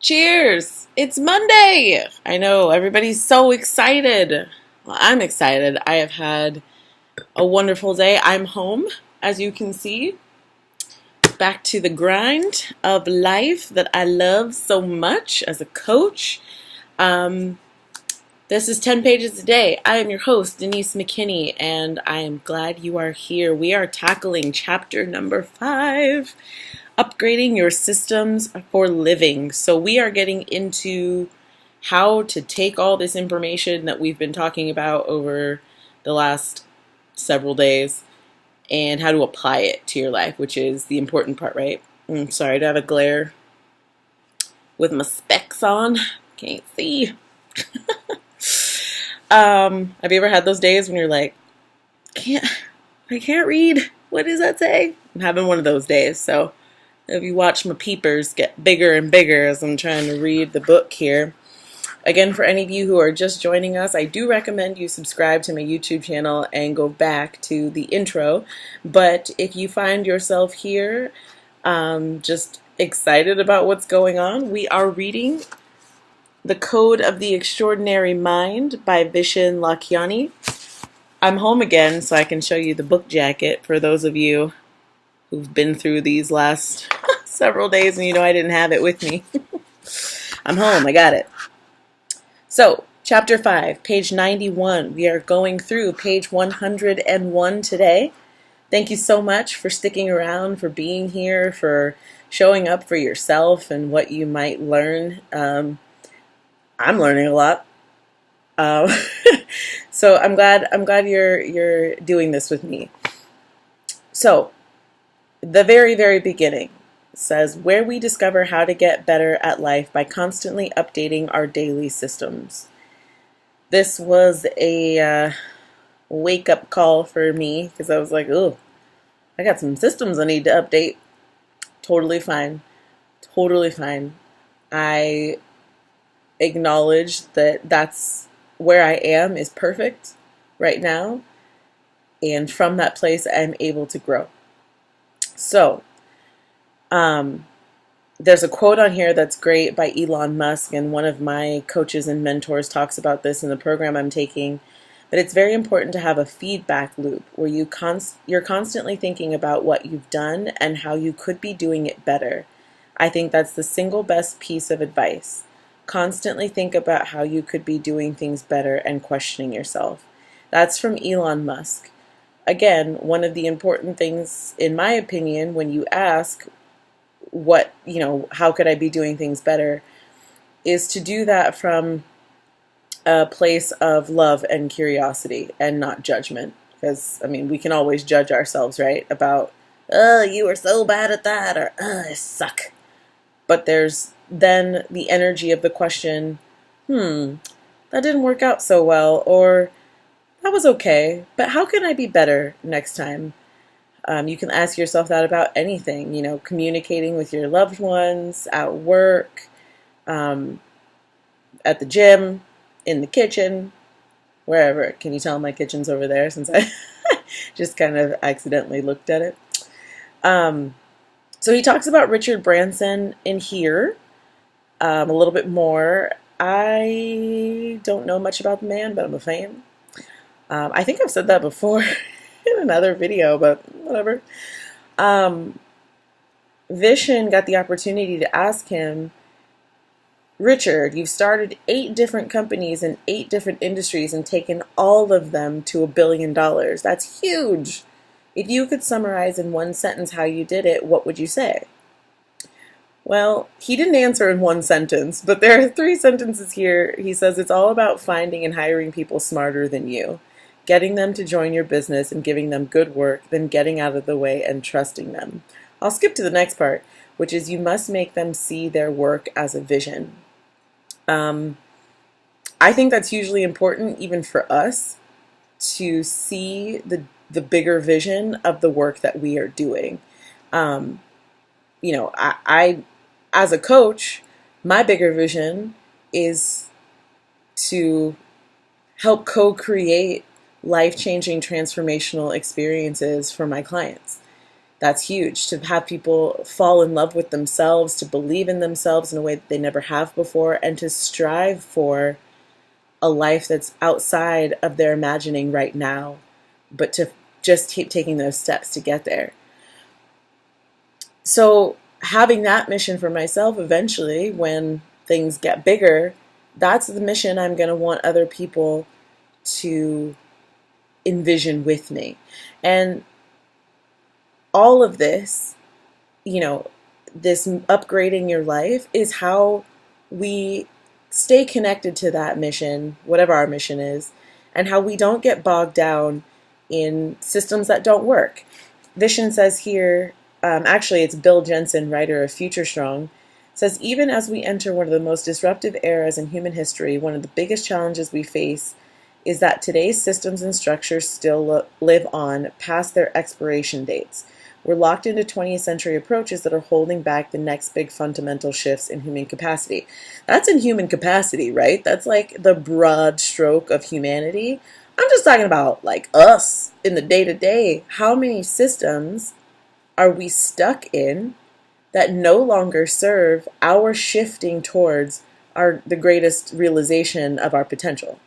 Cheers! It's Monday! I know, everybody's so excited. Well, I'm excited. I have had a wonderful day. I'm home, as you can see, back to the grind of life that I love so much as a coach. Um, this is 10 Pages a Day. I am your host, Denise McKinney, and I am glad you are here. We are tackling chapter number 5. Upgrading your systems for living. So we are getting into how to take all this information that we've been talking about over the last several days and how to apply it to your life, which is the important part, right? I'm sorry to have a glare with my specs on. Can't see. Have you ever had those days when you're like, I can't read. What does that say? I'm having one of those days, so if you watch my peepers get bigger and bigger as I'm trying to read the book here. Again, for any of you who are just joining us, I do recommend you subscribe to my YouTube channel and go back to the intro. But if you find yourself here just excited about what's going on, we are reading The Code of the Extraordinary Mind by Vishen Lakhiani. I'm home again, so I can show you the book jacket for those of you who've been through these last several days and you know I didn't have it with me. I'm home, I got it. So, chapter 5, page 91. We are going through page 101 today. Thank you so much for sticking around, for being here, for showing up for yourself and what you might learn. I'm learning a lot. So I'm glad you're doing this with me. So, the very, very beginning says, where we discover how to get better at life by constantly updating our daily systems. This was a wake-up call for me because I was like, oh, I got some systems I need to update. Totally fine. Totally fine. I acknowledge that that's where I am is perfect right now. And from that place, I'm able to grow. So, there's a quote on here that's great by Elon Musk, and one of my coaches and mentors talks about this in the program I'm taking, that it's very important to have a feedback loop where you're constantly thinking about what you've done and how you could be doing it better. I think that's the single best piece of advice. Constantly think about how you could be doing things better and questioning yourself. That's from Elon Musk. Again, one of the important things, in my opinion, when you ask, how could I be doing things better, is to do that from a place of love and curiosity and not judgment. Because, we can always judge ourselves, right? About, oh, you were so bad at that, or, oh, I suck. But there's then the energy of the question, that didn't work out so well, or that was okay, but how can I be better next time? You can ask yourself that about anything, communicating with your loved ones, at work, at the gym, in the kitchen, wherever. Can you tell my kitchen's over there since I just kind of accidentally looked at it? So he talks about Richard Branson in here a little bit more. I don't know much about the man, but I'm a fan. I think I've said that before in another video, but whatever. Vishen got the opportunity to ask him, Richard, you've started 8 different companies in 8 different industries and taken all of them to $1 billion. That's huge. If you could summarize in one sentence how you did it, what would you say? Well, he didn't answer in one sentence, but there are 3 sentences here. He says it's all about finding and hiring people smarter than you, getting them to join your business and giving them good work, then getting out of the way and trusting them. I'll skip to the next part, which is you must make them see their work as a vision. I think that's hugely important even for us to see the bigger vision of the work that we are doing. I as a coach, my bigger vision is to help co-create life-changing transformational experiences for my clients. That's huge, to have people fall in love with themselves, to believe in themselves in a way that they never have before, and to strive for a life that's outside of their imagining right now, but to just keep taking those steps to get there. So having that mission for myself eventually, when things get bigger, that's the mission I'm going to want other people to envision with me. And all of this, this upgrading your life is how we stay connected to that mission, whatever our mission is, and how we don't get bogged down in systems that don't work. Vishen says here, actually it's Bill Jensen, writer of Future Strong, says, even as we enter one of the most disruptive eras in human history, one of the biggest challenges we face is that today's systems and structures still live on past their expiration dates. We're locked into 20th century approaches that are holding back the next big fundamental shifts in human capacity. That's in human capacity, right? That's like the broad stroke of humanity. I'm just talking about like us in the day-to-day. How many systems are we stuck in that no longer serve our shifting towards the greatest realization of our potential?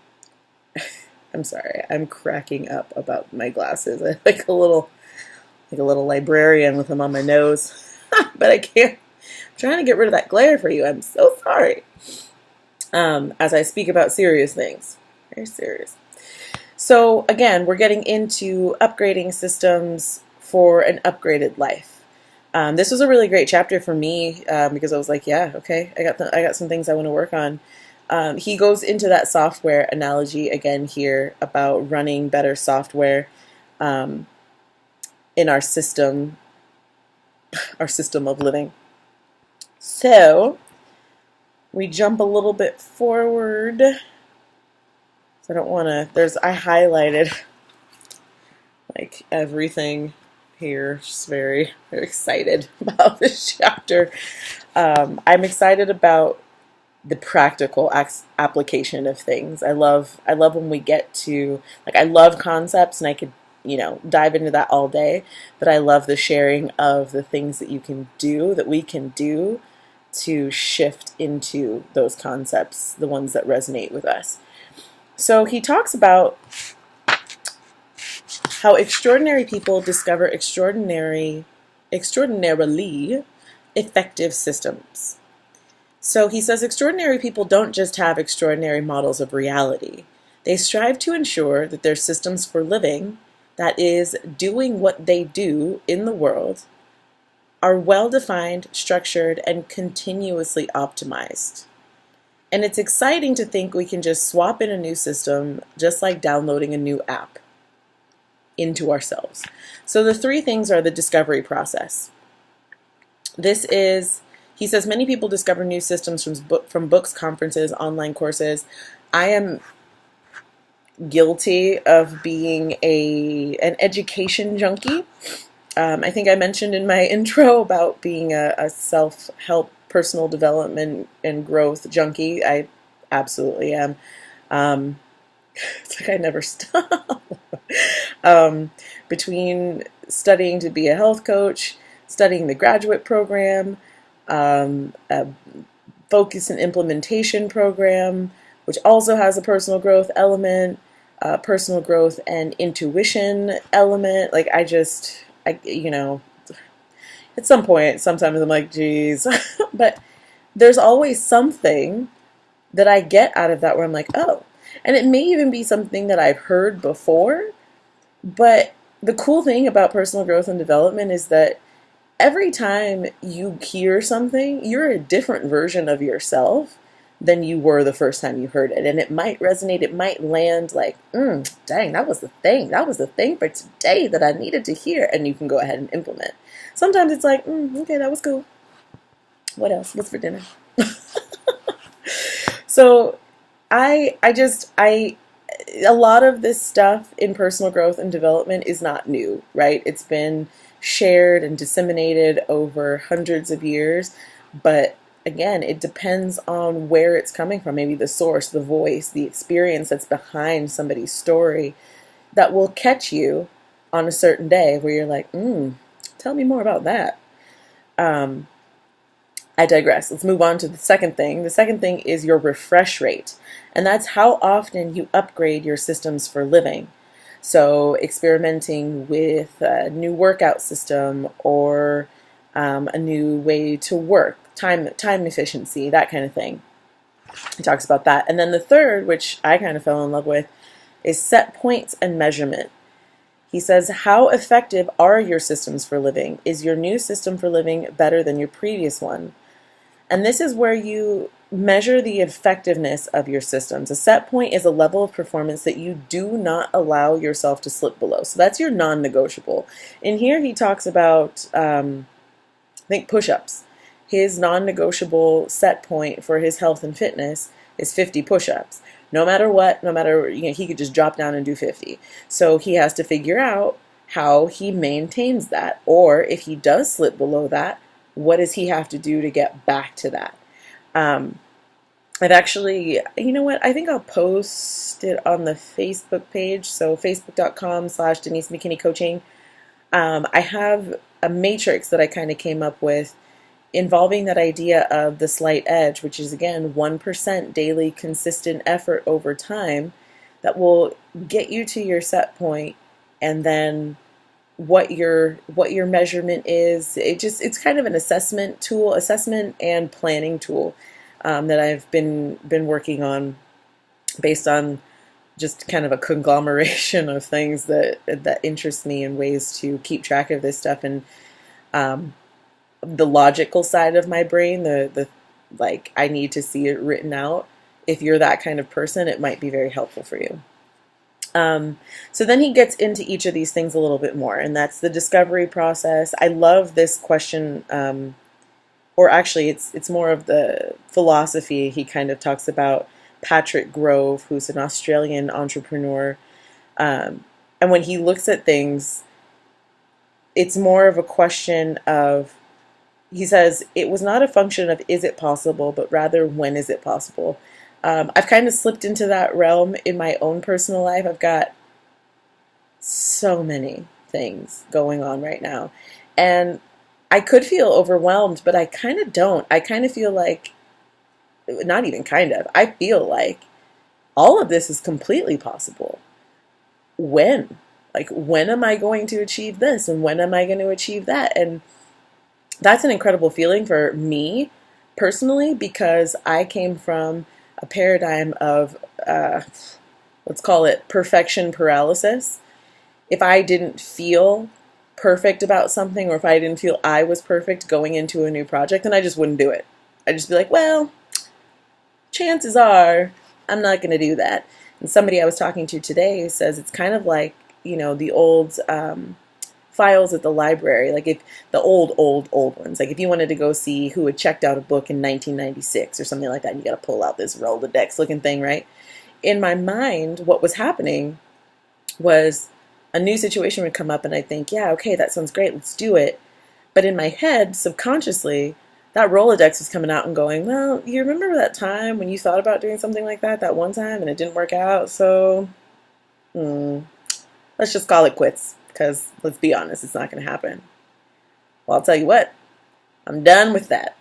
I'm sorry, I'm cracking up about my glasses. I like a little librarian with them on my nose. But I can't. I'm trying to get rid of that glare for you. I'm so sorry. As I speak about serious things. Very serious. So again, we're getting into upgrading systems for an upgraded life. This was a really great chapter for me because I was like, yeah, okay, I got some things I want to work on. He goes into that software analogy again here about running better software in our system of living. So we jump a little bit forward. So I don't want to, I highlighted like everything here. Just very, very excited about this chapter. I'm excited about the practical application of things. I love when we get to, like, I love concepts and I could, dive into that all day, but I love the sharing of the things that we can do to shift into those concepts, the ones that resonate with us. So he talks about how extraordinary people discover extraordinarily effective systems. So he says extraordinary people don't just have extraordinary models of reality. They strive to ensure that their systems for living, that is, doing what they do in the world, are well-defined, structured, and continuously optimized. And it's exciting to think we can just swap in a new system, just like downloading a new app, into ourselves. So the three things are the discovery process. He says, many people discover new systems from books, conferences, online courses. I am guilty of being an education junkie. I think I mentioned in my intro about being a self-help, personal development, and growth junkie. I absolutely am. It's like I never stop. Between studying to be a health coach, studying the graduate program, a focus and implementation program, which also has a personal growth element, personal growth and intuition element. Like at some point, sometimes I'm like, geez, but there's always something that I get out of that where I'm like, oh, and it may even be something that I've heard before, but the cool thing about personal growth and development is that every time you hear something, you're a different version of yourself than you were the first time you heard it. And it might resonate, it might land like, dang, that was the thing. That was the thing for today that I needed to hear. And you can go ahead and implement. Sometimes it's like, okay, that was cool. What else? What's for dinner? So a lot of this stuff in personal growth and development is not new, right? It's been shared and disseminated over hundreds of years, but again, it depends on where it's coming from, maybe the source, the voice, the experience that's behind somebody's story that will catch you on a certain day where you're like, time Tell me more about that. Um, I digress. Let's move on to the second thing. The second thing is your refresh rate, and that's how often you upgrade your systems for living. So, experimenting with a new workout system or a new way to work, time efficiency, that kind of thing. He talks about that. And then the third, which I kind of fell in love with, is set points and measurement. He says, how effective are your systems for living? Is your new system for living better than your previous one? And this is where you measure the effectiveness of your systems. A set point is a level of performance that you do not allow yourself to slip below. So that's your non-negotiable. In here he talks about, I think, push-ups. His non-negotiable set point for his health and fitness is 50 push-ups. No matter what, no matter, he could just drop down and do 50. So he has to figure out how he maintains that. Or if he does slip below that, what does he have to do to get back to that? I've actually, you know what, I think I'll post it on the Facebook page. So facebook.com/Denise McKinney Coaching. I have a matrix that I kind of came up with involving that idea of the slight edge, which is, again, 1% daily consistent effort over time that will get you to your set point, and then what your measurement is. It's kind of an assessment and planning tool that I've been working on based on just kind of a conglomeration of things that interest me and ways to keep track of this stuff. And the logical side of my brain, the like, I need to see it written out. If you're that kind of person, it might be very helpful for you. So then he gets into each of these things a little bit more, and that's the discovery process. I love this question, or actually it's more of the philosophy. He kind of talks about Patrick Grove, who's an Australian entrepreneur. And when he looks at things, it's more of a question of, he says, it was not a function of is it possible, but rather when is it possible. I've kind of slipped into that realm in my own personal life. I've got so many things going on right now. And I could feel overwhelmed, but I kind of don't. I kind of feel like, not even kind of, I feel like all of this is completely possible. When? Like, when am I going to achieve this? And when am I going to achieve that? And that's an incredible feeling for me personally, because I came from a paradigm of, let's call it perfection paralysis. If I didn't feel perfect about something, or if I didn't feel I was perfect going into a new project, then I just wouldn't do it. I'd just be like, well, chances are I'm not going to do that. And somebody I was talking to today says it's kind of like, the old files at the library, like if the old ones, like if you wanted to go see who had checked out a book in 1996 or something like that, you got to pull out this Rolodex looking thing, right? In my mind, what was happening was a new situation would come up and I think, yeah, okay, that sounds great, let's do it. But in my head, subconsciously, that Rolodex was coming out and going, well, you remember that time when you thought about doing something like that one time and it didn't work out, so let's just call it quits. Because, let's be honest, it's not going to happen. Well, I'll tell you what, I'm done with that.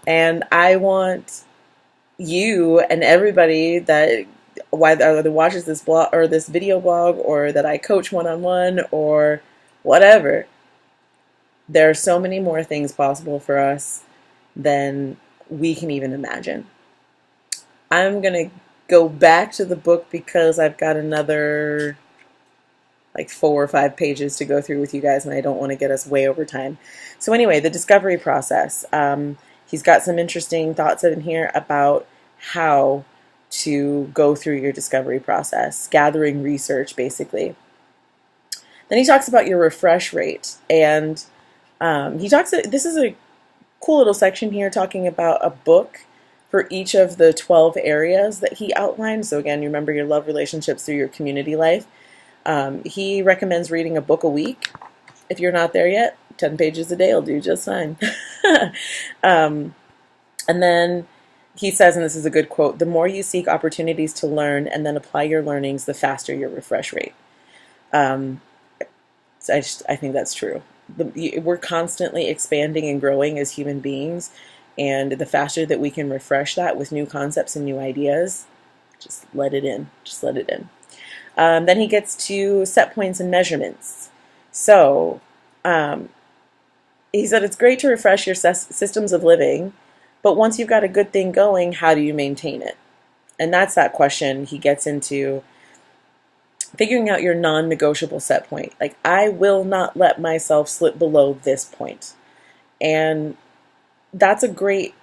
And I want you and everybody that either watches this blog or this video blog, or that I coach one-on-one or whatever, there are so many more things possible for us than we can even imagine. I'm going to go back to the book because I've got another like 4 or 5 pages to go through with you guys, and I don't want to get us way over time. So anyway, the discovery process. He's got some interesting thoughts in here about how to go through your discovery process, gathering research, basically. Then he talks about your refresh rate, and this is a cool little section here talking about a book for each of the 12 areas that he outlined. So again, you remember your love, relationships, through your community life. He recommends reading a book a week. If you're not there yet, 10 pages a day will do just fine. And then he says, and this is a good quote, the more you seek opportunities to learn and then apply your learnings, the faster your refresh rate. So I think that's true. we're constantly expanding and growing as human beings, and the faster that we can refresh that with new concepts and new ideas, just let it in. Just let it in. Then he gets to set points and measurements. So he said it's great to refresh your systems of living, but once you've got a good thing going, how do you maintain it? And that's that question he gets into, figuring out your non-negotiable set point. Like, I will not let myself slip below this point. And that's a great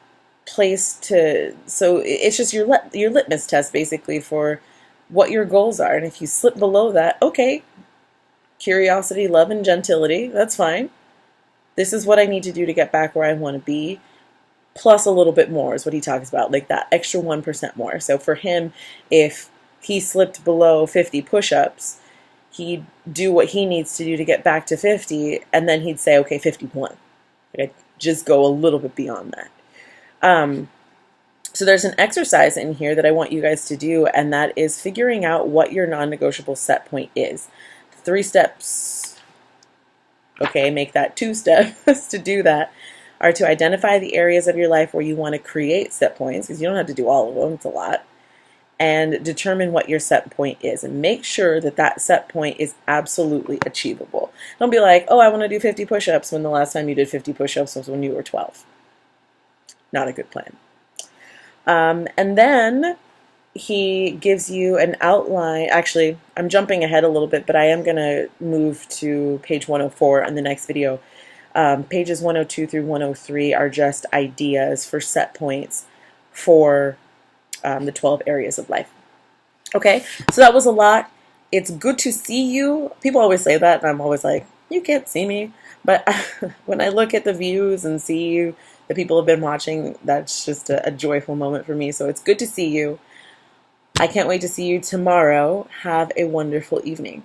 place to, so it's just your litmus test basically for what your goals are. And if you slip below that, okay, curiosity, love, and gentility, that's fine. This is what I need to do to get back where I want to be. Plus a little bit more is what he talks about, like that extra 1% more. So for him, if he slipped below 50 push-ups, he'd do what he needs to do to get back to 50, and then he'd say, okay, 51. I'd just go a little bit beyond that. So there's an exercise in here that I want you guys to do, and that is figuring out what your non-negotiable set point is. 3 steps, okay, make that 2 steps to do that, are to identify the areas of your life where you want to create set points, because you don't have to do all of them, it's a lot, and determine what your set point is, and make sure that that set point is absolutely achievable. Don't be like, oh, I want to do 50 push-ups when the last time you did 50 push-ups was when you were 12. Not a good plan. And then he gives you an outline. Actually, I'm jumping ahead a little bit, but I am going to move to page 104 on the next video. Pages 102 through 103 are just ideas for set points for the 12 areas of life. Okay, so that was a lot. It's good to see you. People always say that, and I'm always like, you can't see me. But when I look at the views and see you, the people have been watching, that's just a joyful moment for me. So it's good to see you. I can't wait to see you tomorrow. Have a wonderful evening.